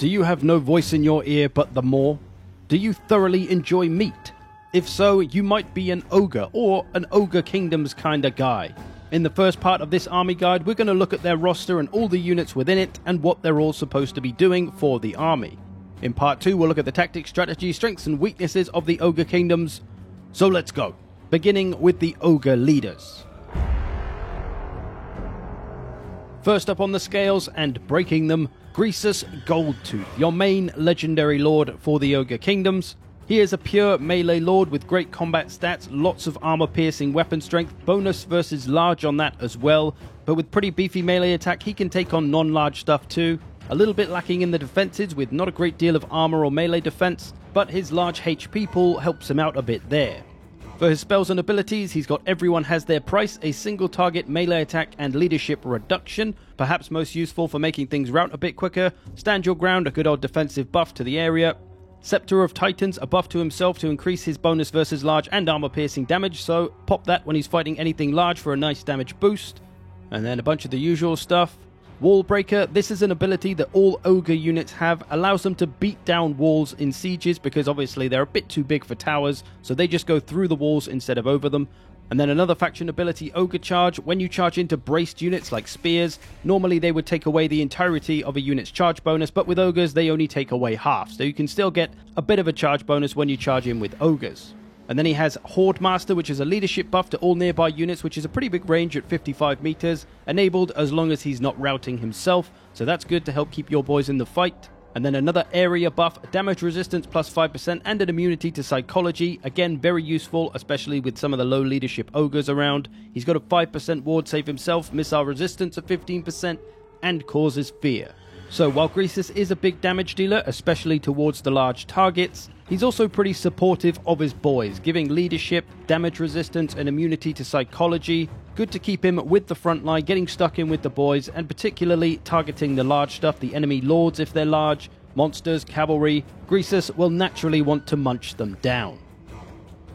Do you have no voice in your ear but the maw? Do you thoroughly enjoy meat? If so, you might be an ogre or an Ogre Kingdoms kinda guy. In the first part of this army guide, we're going to look at their roster and all the units within it and what they're all supposed to be doing for the army. In part 2, we'll look at the tactics, strategies, strengths and weaknesses of the Ogre Kingdoms. So let's go. Beginning with the Ogre leaders. First up on the scales and breaking them, Greasus Goldtooth, your main legendary lord for the Ogre Kingdoms. He is a pure melee lord with great combat stats, lots of armor-piercing weapon strength, bonus versus large on that as well, but with pretty beefy melee attack he can take on non-large stuff too. A little bit lacking in the defenses with not a great deal of armor or melee defense, but his large HP pool helps him out a bit there. For his spells and abilities, he's got Everyone Has Their Price, a single target melee attack and leadership reduction, perhaps most useful for making things rout a bit quicker. Stand Your Ground, a good old defensive buff to the area. Scepter of Titans, a buff to himself to increase his bonus versus large and armor piercing damage, so pop that when he's fighting anything large for a nice damage boost. And then a bunch of the usual stuff. Wall Breaker, this is an ability that all Ogre units have, allows them to beat down walls in sieges because obviously they're a bit too big for towers, so they just go through the walls instead of over them. And then another faction ability, Ogre Charge. When you charge into braced units like spears, normally they would take away the entirety of a unit's charge bonus, but with Ogres they only take away half, so you can still get a bit of a charge bonus when you charge in with Ogres. And then he has Horde Master, which is a leadership buff to all nearby units, which is a pretty big range at 55 meters, enabled as long as he's not routing himself, so that's good to help keep your boys in the fight. And then another area buff, damage resistance plus 5% and an immunity to psychology, again very useful, especially with some of the low leadership ogres around. He's got a 5% ward save himself, missile resistance of 15%, and causes fear. So while Greasus is a big damage dealer, especially towards the large targets, he's also pretty supportive of his boys, giving leadership, damage resistance, and immunity to psychology. Good to keep him with the front line, getting stuck in with the boys, and particularly targeting the large stuff, the enemy lords if they're large, monsters, cavalry. Greasus will naturally want to munch them down.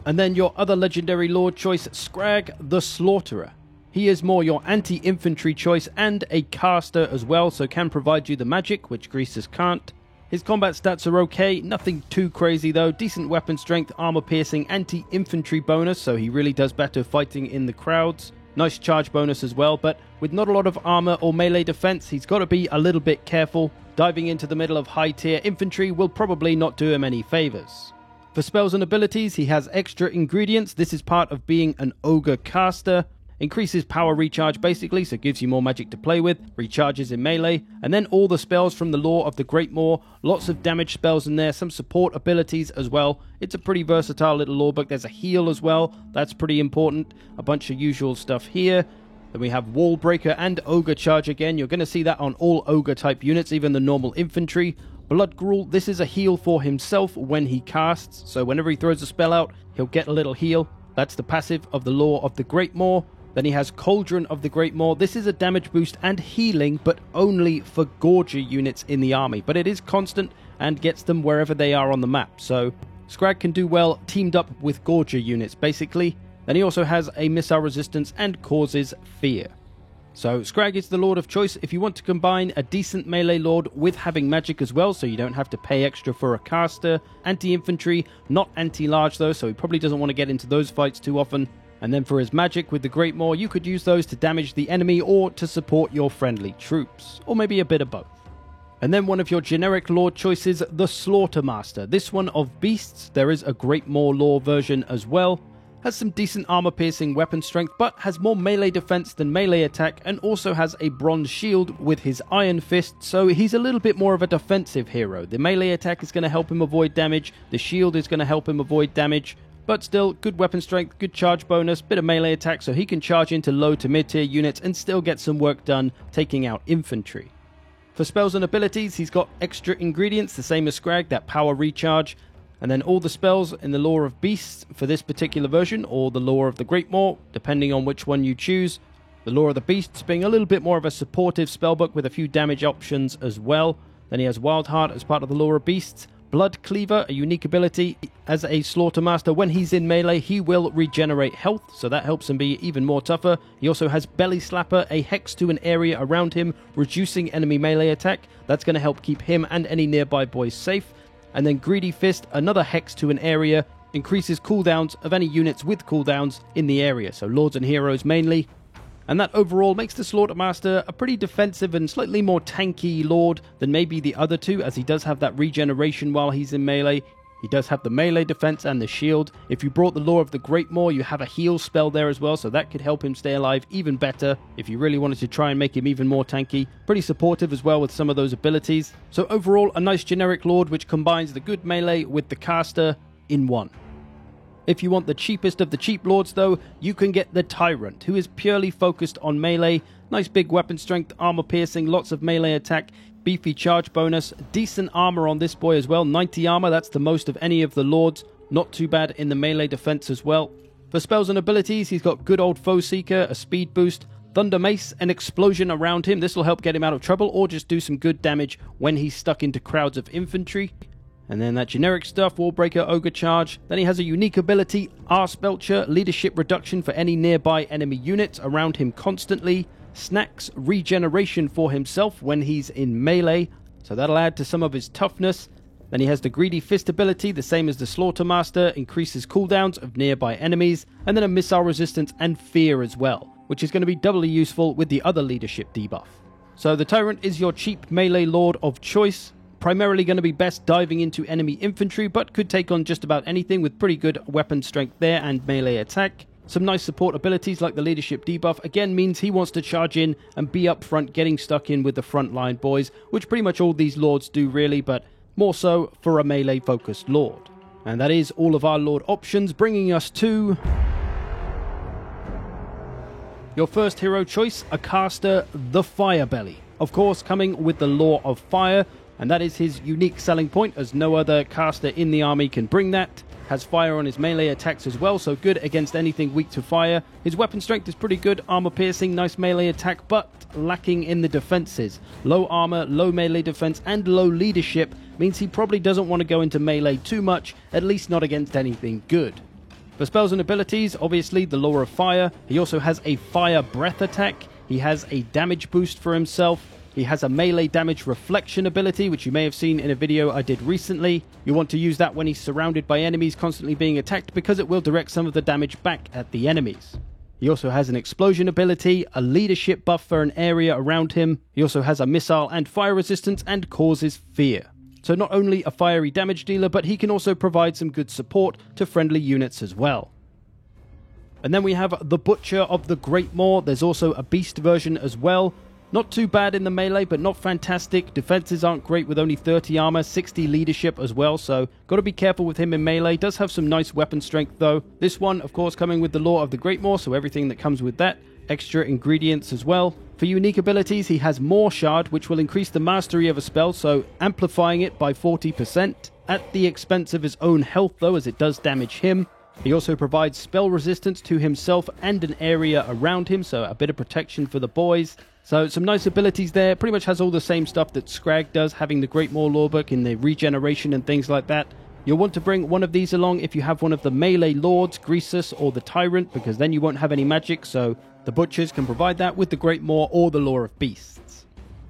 And then your other legendary lord choice, Skrag the Slaughterer. He is more your anti-infantry choice and a caster as well, so can provide you the magic, which Greasus can't. His combat stats are okay, nothing too crazy though, decent weapon strength, armor piercing, anti-infantry bonus, so he really does better fighting in the crowds. Nice charge bonus as well, but with not a lot of armor or melee defense, he's got to be a little bit careful. Diving into the middle of high tier infantry will probably not do him any favors. For spells and abilities, he has extra ingredients. This is part of being an ogre caster. Increases power recharge basically, so gives you more magic to play with, recharges in melee, and then all the spells from the lore of the Great Maw, lots of damage spells in there, some support abilities as well. It's a pretty versatile little lore book. There's a heal as well, that's pretty important, a bunch of usual stuff here. Then we have Wall Breaker and Ogre Charge again. You're going to see that on all Ogre type units, even the normal infantry. Blood Gruel, this is a heal for himself when he casts, so whenever he throws a spell out, he'll get a little heal. That's the passive of the lore of the Great Maw. Then he has Cauldron of the Great Maw. This is a damage boost and healing, but only for Gorger units in the army. But it is constant and gets them wherever they are on the map. So Skrag can do well teamed up with Gorger units, basically. Then he also has a missile resistance and causes fear. So Skrag is the lord of choice if you want to combine a decent melee lord with having magic as well, so you don't have to pay extra for a caster. Anti-infantry, not anti-large though, so he probably doesn't want to get into those fights too often. And then for his magic with the Great Maw, you could use those to damage the enemy or to support your friendly troops. Or maybe a bit of both. And then one of your generic lord choices, the Slaughter Master. This one of beasts, there is a Great Maw lore version as well. Has some decent armor-piercing weapon strength, but has more melee defense than melee attack, and also has a bronze shield with his Iron Fist, so he's a little bit more of a defensive hero. The melee attack is going to help him avoid damage, the shield is going to help him avoid damage, but still, good weapon strength, good charge bonus, bit of melee attack, so he can charge into low to mid-tier units and still get some work done taking out infantry. For spells and abilities, he's got extra ingredients, the same as Skrag, that power recharge, and then all the spells in the lore of beasts for this particular version, or the lore of the Great Maw, depending on which one you choose. The lore of the beasts being a little bit more of a supportive spellbook with a few damage options as well. Then he has Wild Heart as part of the lore of beasts. Blood Cleaver, a unique ability. As a Slaughtermaster, when he's in melee, he will regenerate health, so that helps him be even more tougher. He also has Belly Slapper, a hex to an area around him, reducing enemy melee attack. That's going to help keep him and any nearby boys safe. And then Greedy Fist, another hex to an area, increases cooldowns of any units with cooldowns in the area, so lords and heroes mainly. And that overall makes the Slaughtermaster a pretty defensive and slightly more tanky lord than maybe the other two, as he does have that regeneration while he's in melee. He does have the melee defense and the shield. If you brought the Lore of the Great Maw, you have a heal spell there as well, so that could help him stay alive even better if you really wanted to try and make him even more tanky. Pretty supportive as well with some of those abilities. So overall, a nice generic lord which combines the good melee with the caster in one. If you want the cheapest of the cheap lords though, you can get the Tyrant, who is purely focused on melee. Nice big weapon strength, armor piercing, lots of melee attack, beefy charge bonus, decent armor on this boy as well, 90 armor, that's the most of any of the lords. Not too bad in the melee defense as well. For spells and abilities, he's got good old Foe Seeker, a speed boost, Thunder Mace, an explosion around him. This will help get him out of trouble or just do some good damage when he's stuck into crowds of infantry. And then that generic stuff, Wallbreaker, Ogre Charge. Then he has a unique ability, Arsebelcher, leadership reduction for any nearby enemy units around him constantly. Snacks, regeneration for himself when he's in melee, so that'll add to some of his toughness. Then he has the Greedy Fist ability, the same as the Slaughtermaster, increases cooldowns of nearby enemies. And then a missile resistance and fear as well, which is going to be doubly useful with the other leadership debuff. So the Tyrant is your cheap melee lord of choice. Primarily going to be best diving into enemy infantry, but could take on just about anything with pretty good weapon strength there and melee attack. Some nice support abilities like the leadership debuff again means he wants to charge in and be up front, getting stuck in with the frontline boys, which pretty much all these lords do really, but more so for a melee focused lord. And that is all of our lord options, bringing us to your first hero choice, a caster, the Firebelly. Of course, coming with the Lore of Fire, and that is his unique selling point, as no other caster in the army can bring that. Has fire on his melee attacks as well, so good against anything weak to fire. His weapon strength is pretty good, armor piercing, nice melee attack, but lacking in the defenses. Low armor, low melee defense, and low leadership means he probably doesn't want to go into melee too much, at least not against anything good. For spells and abilities, obviously the Lore of Fire. He also has a Fire Breath attack. He has a damage boost for himself. He has a melee damage reflection ability, which you may have seen in a video I did recently. You want to use that when he's surrounded by enemies constantly being attacked, because it will direct some of the damage back at the enemies. He also has an explosion ability, a leadership buff for an area around him. He also has a missile and fire resistance and causes fear. So not only a fiery damage dealer, but he can also provide some good support to friendly units as well. And then we have the Butcher of the Great Maw. There's also a beast version as well. Not too bad in the melee, but not fantastic. Defenses aren't great with only 30 armor, 60 leadership as well, so got to be careful with him in melee. Does have some nice weapon strength though. This one, of course, coming with the Lore of the Great Maw, so everything that comes with that. Extra ingredients as well. For unique abilities, he has Maw Shard, which will increase the mastery of a spell, so amplifying it by 40%. At the expense of his own health though, as it does damage him. He also provides spell resistance to himself and an area around him, so a bit of protection for the boys. So some nice abilities there. Pretty much has all the same stuff that Scrag does, having the Great Maw Lorebook in the regeneration and things like that. You'll want to bring one of these along if you have one of the melee lords, Greasus or the Tyrant, because then you won't have any magic, so the Butchers can provide that with the Great Maw or the Lore of Beasts.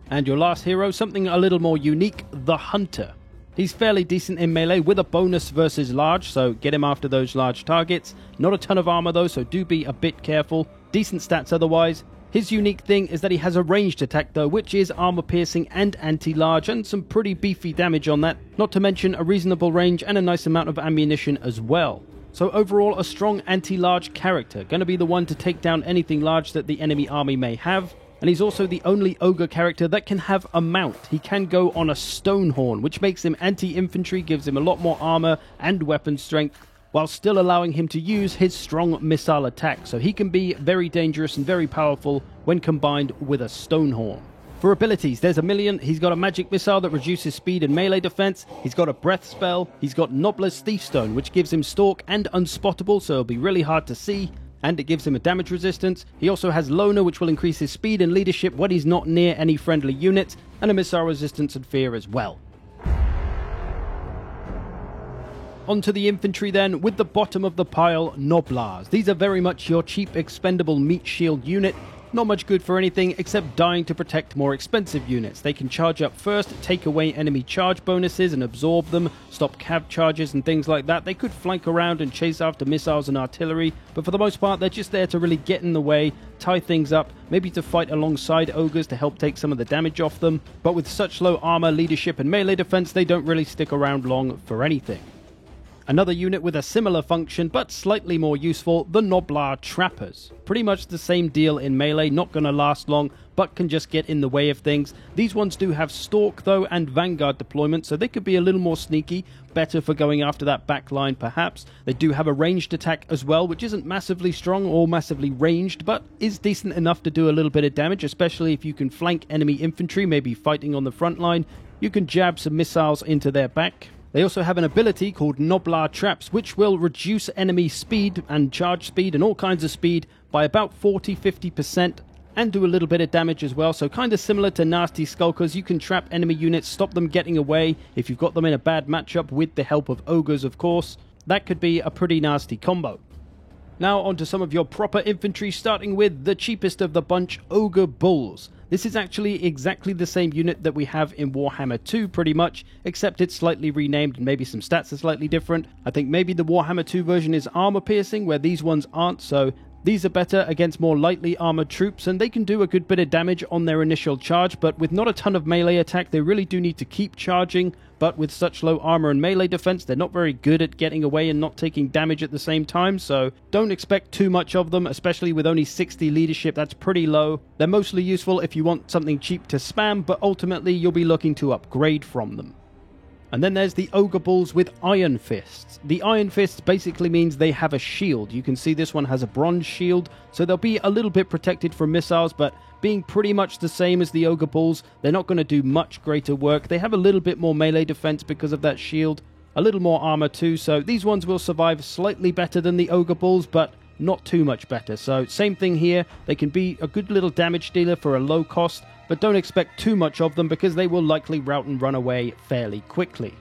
And your last hero, something a little more unique, the Hunter. He's fairly decent in melee with a bonus versus large, so get him after those large targets. Not a ton of armor though, so do be a bit careful. Decent stats otherwise. His unique thing is that he has a ranged attack though, which is armor piercing and anti-large, and some pretty beefy damage on that, not to mention a reasonable range and a nice amount of ammunition as well. So overall, a strong anti-large character, going to be the one to take down anything large that the enemy army may have. And he's also the only ogre character that can have a mount. He can go on a Stonehorn, which makes him anti-infantry, gives him a lot more armor and weapon strength, while still allowing him to use his strong missile attack. So he can be very dangerous and very powerful when combined with a Stonehorn. For abilities, there's a million. He's got a magic missile that reduces speed and melee defense. He's got a breath spell. He's got Nobbler's Thiefstone, which gives him stalk and unspottable, so it'll be really hard to see. And it gives him a damage resistance. He also has Loner, which will increase his speed and leadership when he's not near any friendly units, and a missile resistance and fear as well. Onto the infantry then, with the bottom of the pile, Gnoblars. These are very much your cheap expendable meat shield unit. Not much good for anything except dying to protect more expensive units. They can charge up first, take away enemy charge bonuses and absorb them, stop cav charges and things like that. They could flank around and chase after missiles and artillery, but for the most part they're just there to really get in the way, tie things up, maybe to fight alongside ogres to help take some of the damage off them. But with such low armor, leadership and melee defense, they don't really stick around long for anything. Another unit with a similar function, but slightly more useful, the Gnoblar Trappers. Pretty much the same deal in melee, not going to last long, but can just get in the way of things. These ones do have Stalk, though, and Vanguard deployment, so they could be a little more sneaky, better for going after that back line, perhaps. They do have a ranged attack as well, which isn't massively strong or massively ranged, but is decent enough to do a little bit of damage, especially if you can flank enemy infantry, maybe fighting on the front line. You can jab some missiles into their back. They also have an ability called Gnoblar Traps, which will reduce enemy speed and charge speed and all kinds of speed by about 40-50% and do a little bit of damage as well. So kind of similar to Nasty Skulkers, you can trap enemy units, stop them getting away if you've got them in a bad matchup with the help of ogres, of course. That could be a pretty nasty combo. Now onto some of your proper infantry, starting with the cheapest of the bunch, Ogre Bulls. This is actually exactly the same unit that we have in Warhammer 2 pretty much, except it's slightly renamed and maybe some stats are slightly different. I think maybe the Warhammer 2 version is armor piercing, where these ones aren't, so these are better against more lightly armored troops, and they can do a good bit of damage on their initial charge, but with not a ton of melee attack, they really do need to keep charging. But with such low armor and melee defense, they're not very good at getting away and not taking damage at the same time, so don't expect too much of them, especially with only 60 leadership. That's pretty low. They're mostly useful if you want something cheap to spam, but ultimately you'll be looking to upgrade from them. And then there's the Ogre Bulls with Iron Fists. The Iron Fists basically means they have a shield. You can see this one has a bronze shield, so they'll be a little bit protected from missiles, but being pretty much the same as the Ogre Bulls, they're not going to do much greater work. They have a little bit more melee defense because of that shield, a little more armor too, so these ones will survive slightly better than the Ogre Bulls, but not too much better. So same thing here, they can be a good little damage dealer for a low cost, but don't expect too much of them because they will likely rout and run away fairly quickly.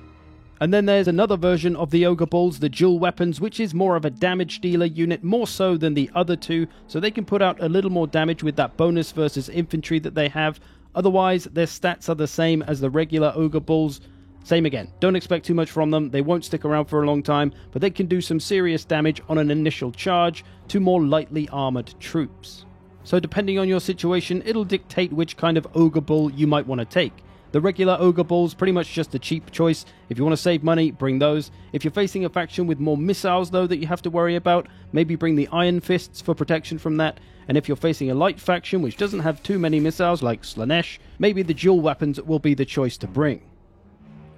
And then there's another version of the Ogre Bulls, the Dual Weapons, which is more of a damage dealer unit, more so than the other two, so they can put out a little more damage with that bonus versus infantry that they have. Otherwise, their stats are the same as the regular Ogre Bulls. Same again, don't expect too much from them, they won't stick around for a long time, but they can do some serious damage on an initial charge to more lightly armored troops. So depending on your situation, it'll dictate which kind of Ogre Bull you might want to take. The regular Ogre Bulls, pretty much just a cheap choice. If you want to save money, bring those. If you're facing a faction with more missiles, though, that you have to worry about, maybe bring the Iron Fists for protection from that. And if you're facing a light faction which doesn't have too many missiles, like Slaanesh, maybe the Dual Weapons will be the choice to bring.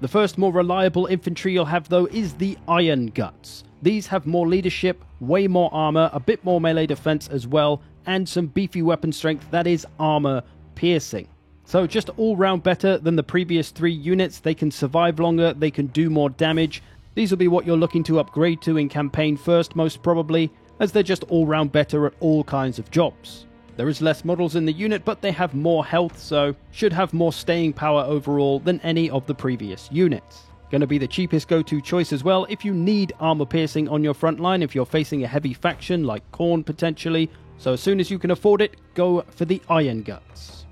The first more reliable infantry you'll have, though, is the Iron Guts. These have more leadership, way more armor, a bit more melee defense as well, and some beefy weapon strength that is armor piercing. So just all round better than the previous three units. They can survive longer, they can do more damage. These will be what you're looking to upgrade to in campaign first, most probably, as they're just all round better at all kinds of jobs. There is less models in the unit, but they have more health, so should have more staying power overall than any of the previous units. Going to be the cheapest go-to choice as well if you need armor piercing on your front line, if you're facing a heavy faction like Khorne potentially. So as soon as you can afford it, go for the Iron Guts.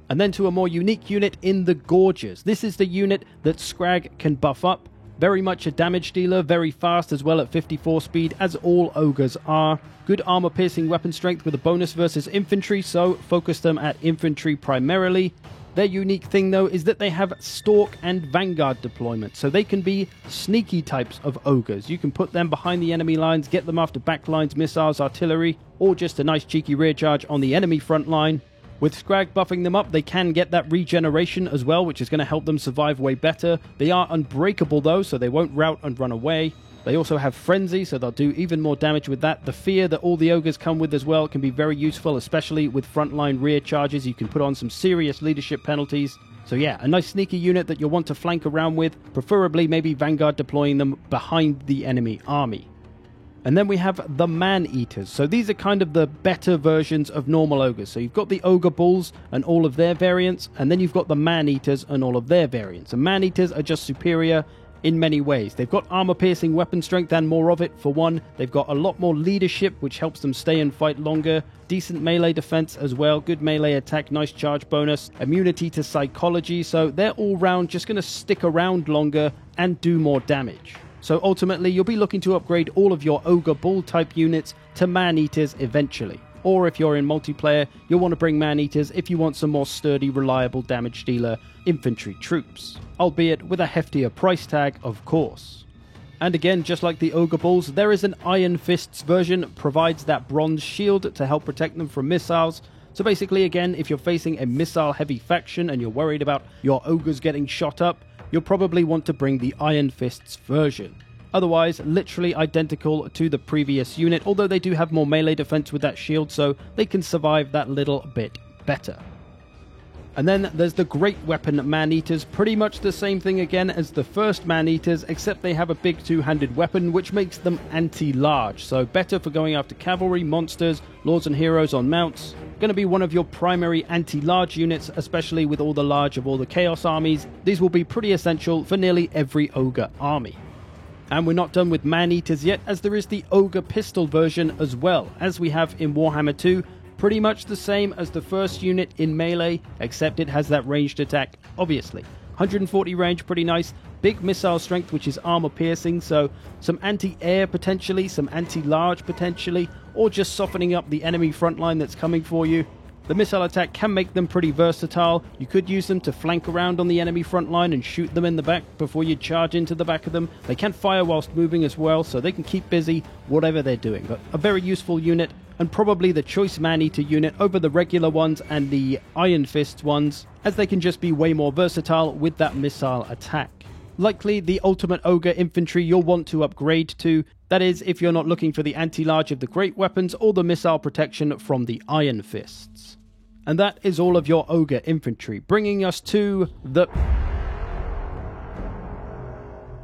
And then to a more unique unit in the Gorgers. This is the unit that Scrag can buff up. Very much a damage dealer, very fast as well at 54 speed, as all ogres are. Good armor piercing weapon strength with a bonus versus infantry, so focus them at infantry primarily. Their unique thing though is that they have Stalk and Vanguard deployment, so they can be sneaky types of ogres. You can put them behind the enemy lines, get them after backlines, missiles, artillery, or just a nice cheeky rear charge on the enemy front line. With Scrag buffing them up, they can get that regeneration as well, which is going to help them survive way better. They are unbreakable though, so they won't rout and run away. They also have Frenzy, so they'll do even more damage with that. The fear that all the ogres come with as well can be very useful, especially with frontline rear charges. You can put on some serious leadership penalties. So yeah, a nice sneaky unit that you'll want to flank around with, preferably maybe Vanguard deploying them behind the enemy army. And then we have the Man-Eaters. So these are kind of the better versions of normal ogres. So you've got the Ogre Bulls and all of their variants, and then you've got the Man-Eaters and all of their variants. And Man-Eaters are just superior in many ways. They've got armor-piercing weapon strength and more of it, for one. They've got a lot more leadership, which helps them stay and fight longer. Decent melee defense as well, good melee attack, nice charge bonus, immunity to psychology, so they're all round just going to stick around longer and do more damage. So ultimately, you'll be looking to upgrade all of your Ogre Bull type units to Man-Eaters eventually. Or if you're in multiplayer, you'll want to bring Man-Eaters if you want some more sturdy, reliable damage dealer infantry troops. Albeit with a heftier price tag, of course. And again, just like the Ogre Bulls, there is an Iron Fists version, provides that bronze shield to help protect them from missiles. So basically, again, if you're facing a missile-heavy faction and you're worried about your Ogres getting shot up, you'll probably want to bring the Iron Fists version. Otherwise, literally identical to the previous unit, although they do have more melee defense with that shield, so they can survive that little bit better. And then there's the Great Weapon Man-Eaters, pretty much the same thing again as the first Man-Eaters, except they have a big two-handed weapon, which makes them anti-large, so better for going after cavalry, monsters, lords and heroes on mounts. Going to be one of your primary anti-large units, especially with all the large of all the Chaos armies. These will be pretty essential for nearly every Ogre army. And we're not done with Man-Eaters yet, as there is the Ogre Pistol version as well, as we have in Warhammer 2. Pretty much the same as the first unit in melee, except it has that ranged attack, obviously. 140 range, pretty nice. Big missile strength, which is armor piercing, so some anti-air potentially, some anti-large potentially, or just softening up the enemy front line that's coming for you. The missile attack can make them pretty versatile. You could use them to flank around on the enemy front line and shoot them in the back before you charge into the back of them. They can fire whilst moving as well, so they can keep busy whatever they're doing. But a very useful unit, and probably the choice Man-Eater unit over the regular ones and the Iron Fist ones, as they can just be way more versatile with that missile attack. Likely the ultimate Ogre infantry you'll want to upgrade to. That is, if you're not looking for the anti-large of the great weapons or the missile protection from the Iron Fists. And that is all of your Ogre infantry, bringing us to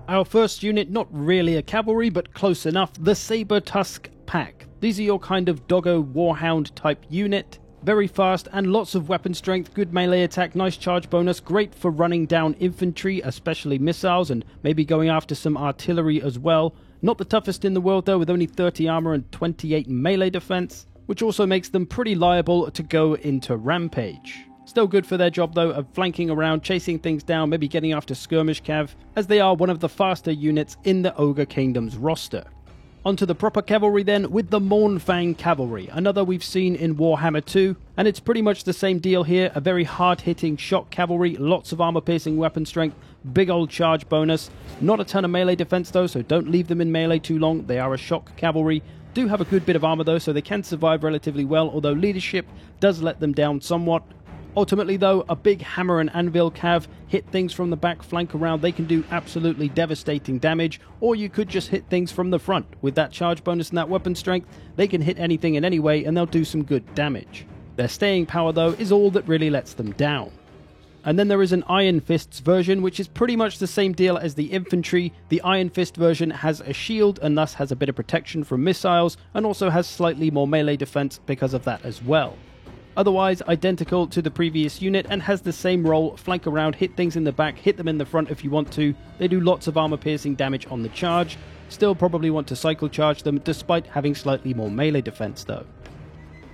our first unit, not really a cavalry, but close enough, the Saber-Tusk Pack. These are your kind of Doggo Warhound type unit. Very fast and lots of weapon strength, good melee attack, nice charge bonus, great for running down infantry, especially missiles, and maybe going after some artillery as well. Not the toughest in the world though, with only 30 armor and 28 melee defense, which also makes them pretty liable to go into Rampage. Still good for their job though, of flanking around, chasing things down, maybe getting after skirmish cav, as they are one of the faster units in the Ogre Kingdom's roster. Onto the proper cavalry then, with the Mournfang Cavalry, another we've seen in Warhammer 2, and it's pretty much the same deal here, a very hard-hitting shock cavalry, lots of armor-piercing weapon strength, big old charge bonus, not a ton of melee defense though, so don't leave them in melee too long, they are a shock cavalry. Do have a good bit of armor though, so they can survive relatively well, although leadership does let them down somewhat. Ultimately though, a big hammer and anvil cav, hit things from the back, flank around, they can do absolutely devastating damage, or you could just hit things from the front. With that charge bonus and that weapon strength, they can hit anything in any way and they'll do some good damage. Their staying power though is all that really lets them down. And then there is an Iron Fists version, which is pretty much the same deal as the infantry. The Iron Fist version has a shield and thus has a bit of protection from missiles, and also has slightly more melee defense because of that as well. Otherwise identical to the previous unit and has the same role, flank around, hit things in the back, hit them in the front if you want to. They do lots of armor piercing damage on the charge. Still probably want to cycle charge them despite having slightly more melee defense though.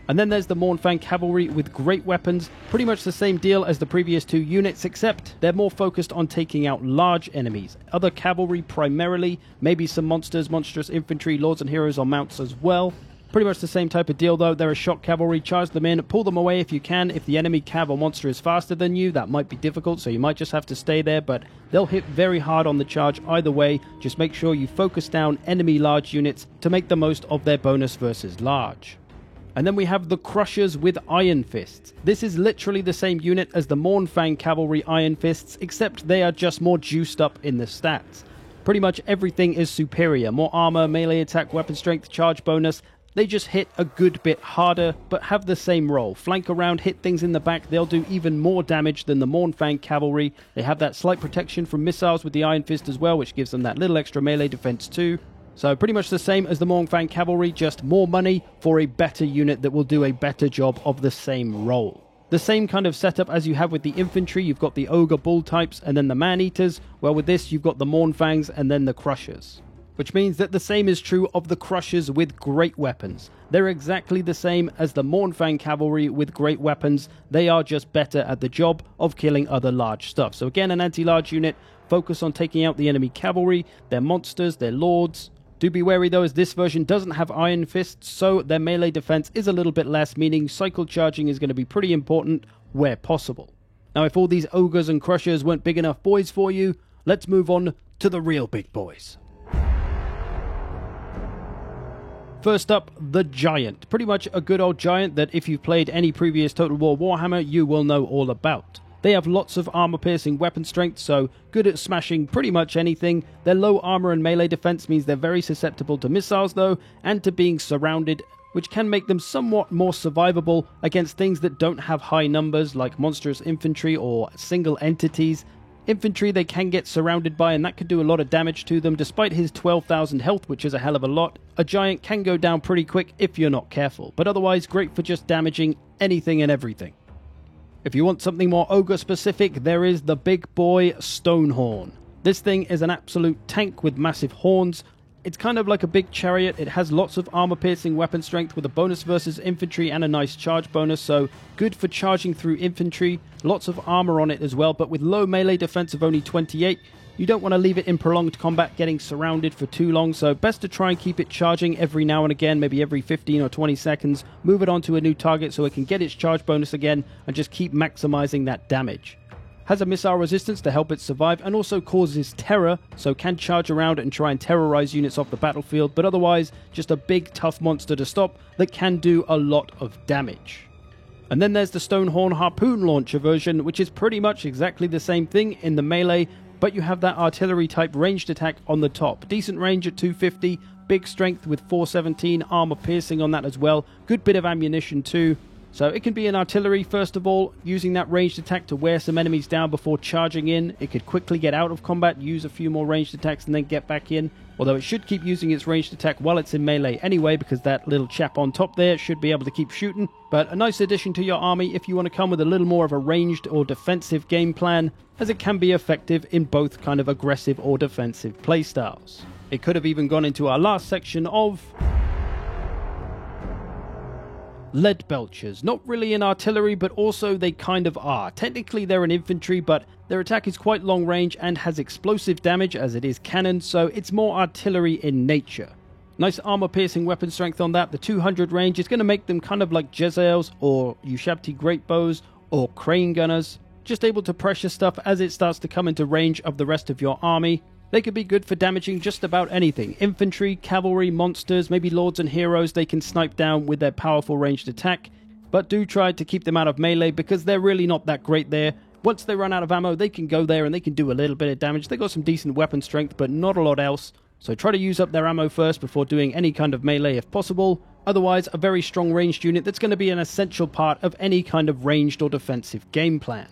And then there's the Mournfang Cavalry with great weapons, pretty much the same deal as the previous two units, except they're more focused on taking out large enemies. Other cavalry primarily, maybe some monsters, monstrous infantry, lords and heroes on mounts as well. Pretty much the same type of deal though, they're a shock cavalry, charge them in, pull them away if you can. If the enemy cav or monster is faster than you, that might be difficult, so you might just have to stay there, but they'll hit very hard on the charge either way. Just make sure you focus down enemy large units to make the most of their bonus versus large. And then we have the Crushers with Iron Fists. This is literally the same unit as the Mournfang Cavalry Iron Fists, except they are just more juiced up in the stats. Pretty much everything is superior, more armor, melee attack, weapon strength, charge bonus. They just hit a good bit harder, but have the same role. Flank around, hit things in the back, they'll do even more damage than the Mournfang Cavalry. They have that slight protection from missiles with the Iron Fist as well, which gives them that little extra melee defense too. So pretty much the same as the Mournfang Cavalry, just more money for a better unit that will do a better job of the same role. The same kind of setup as you have with the infantry. You've got the ogre bull types and then the man-eaters. Well, with this, you've got the Mournfangs and then the crushers. Which means that the same is true of the crushers with great weapons. They're exactly the same as the Mournfang cavalry with great weapons. They are just better at the job of killing other large stuff. So again, an anti-large unit, focus on taking out the enemy cavalry, their monsters, their lords. Do be wary though, as this version doesn't have Iron Fists, so their melee defense is a little bit less, meaning cycle charging is going to be pretty important where possible. Now, if all these ogres and crushers weren't big enough boys for you, let's move on to the real big boys. First up, the Giant. Pretty much a good old giant that if you've played any previous Total War Warhammer, you will know all about. They have lots of armor-piercing weapon strength, so good at smashing pretty much anything. Their low armor and melee defense means they're very susceptible to missiles though, and to being surrounded, which can make them somewhat more survivable against things that don't have high numbers, like monstrous infantry or single entities. Infantry they can get surrounded by, and that could do a lot of damage to them. Despite his 12,000 health, which is a hell of a lot, a giant can go down pretty quick if you're not careful, but otherwise great for just damaging anything and everything. If you want something more ogre specific, there is the big boy Stonehorn. This thing is an absolute tank with massive horns. It's kind of like a big chariot. It has lots of armor-piercing weapon strength with a bonus versus infantry and a nice charge bonus, so good for charging through infantry. Lots of armor on it as well, but with low melee defense of only 28, you don't want to leave it in prolonged combat getting surrounded for too long, so best to try and keep it charging every now and again, maybe every 15 or 20 seconds. Move it onto a new target so it can get its charge bonus again and just keep maximizing that damage. Has a missile resistance to help it survive, and also causes terror, so can charge around and try and terrorize units off the battlefield, but otherwise just a big tough monster to stop that can do a lot of damage. And then there's the Stonehorn Harpoon Launcher version, which is pretty much exactly the same thing in the melee, but you have that artillery type ranged attack on the top. Decent range at 250, big strength with 417, armor piercing on that as well, good bit of ammunition too. So it can be an artillery first of all, using that ranged attack to wear some enemies down before charging in. It could quickly get out of combat, use a few more ranged attacks and then get back in. Although it should keep using its ranged attack while it's in melee anyway, because that little chap on top there should be able to keep shooting. But a nice addition to your army if you want to come with a little more of a ranged or defensive game plan, as it can be effective in both kind of aggressive or defensive playstyles. It could have even gone into our last section of Lead Belchers. Not really an artillery, but also they kind of are. Technically they're an infantry, but their attack is quite long range and has explosive damage as it is cannon, so it's more artillery in nature. Nice armor piercing weapon strength on that. The 200 range is going to make them kind of like Jezzails or Ushabti Great Bows or Crane Gunners. Just able to pressure stuff as it starts to come into range of the rest of your army. They could be good for damaging just about anything. Infantry, cavalry, monsters, maybe lords and heroes they can snipe down with their powerful ranged attack. But do try to keep them out of melee because they're really not that great there. Once they run out of ammo, they can go there and they can do a little bit of damage. They got some decent weapon strength, but not a lot else. So try to use up their ammo first before doing any kind of melee if possible. Otherwise, a very strong ranged unit that's going to be an essential part of any kind of ranged or defensive game plan.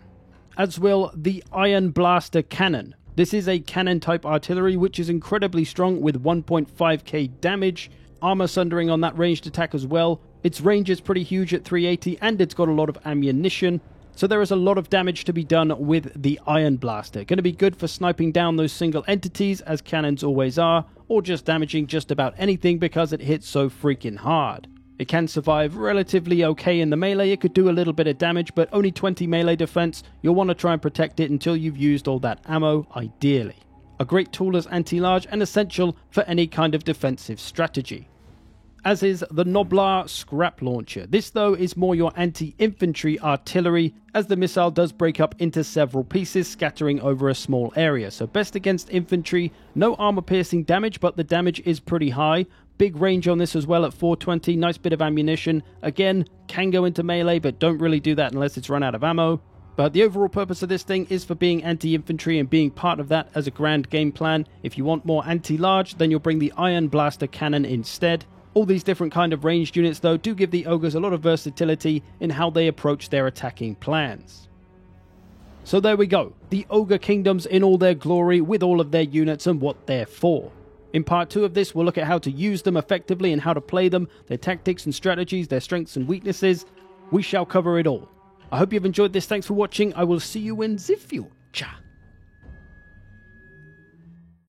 As will the Iron Blaster Cannon. This is a cannon-type artillery which is incredibly strong with 1.5k damage, armor sundering on that ranged attack as well. Its range is pretty huge at 380 and it's got a lot of ammunition, so there is a lot of damage to be done with the Iron Blaster. Going to be good for sniping down those single entities, as cannons always are, or just damaging just about anything because it hits so freaking hard. It can survive relatively okay in the melee. It could do a little bit of damage, but only 20 melee defense. You'll want to try and protect it until you've used all that ammo, ideally. A great tool as anti-large and essential for any kind of defensive strategy. As is the Gnoblar Scrap Launcher. This though is more your anti-infantry artillery, as the missile does break up into several pieces, scattering over a small area. So best against infantry, no armor piercing damage, but the damage is pretty high. Big range on this as well at 420, nice bit of ammunition. Again, can go into melee, but don't really do that unless it's run out of ammo. But the overall purpose of this thing is for being anti-infantry and being part of that as a grand game plan. If you want more anti-large, then you'll bring the Iron Blaster Cannon instead. All these different kind of ranged units though do give the ogres a lot of versatility in how they approach their attacking plans. So there we go, the Ogre Kingdoms in all their glory with all of their units and what they're for. In part 2 of this, we'll look at how to use them effectively and how to play them, their tactics and strategies, their strengths and weaknesses. We shall cover it all. I hope you've enjoyed this. Thanks for watching. I will see you in the future.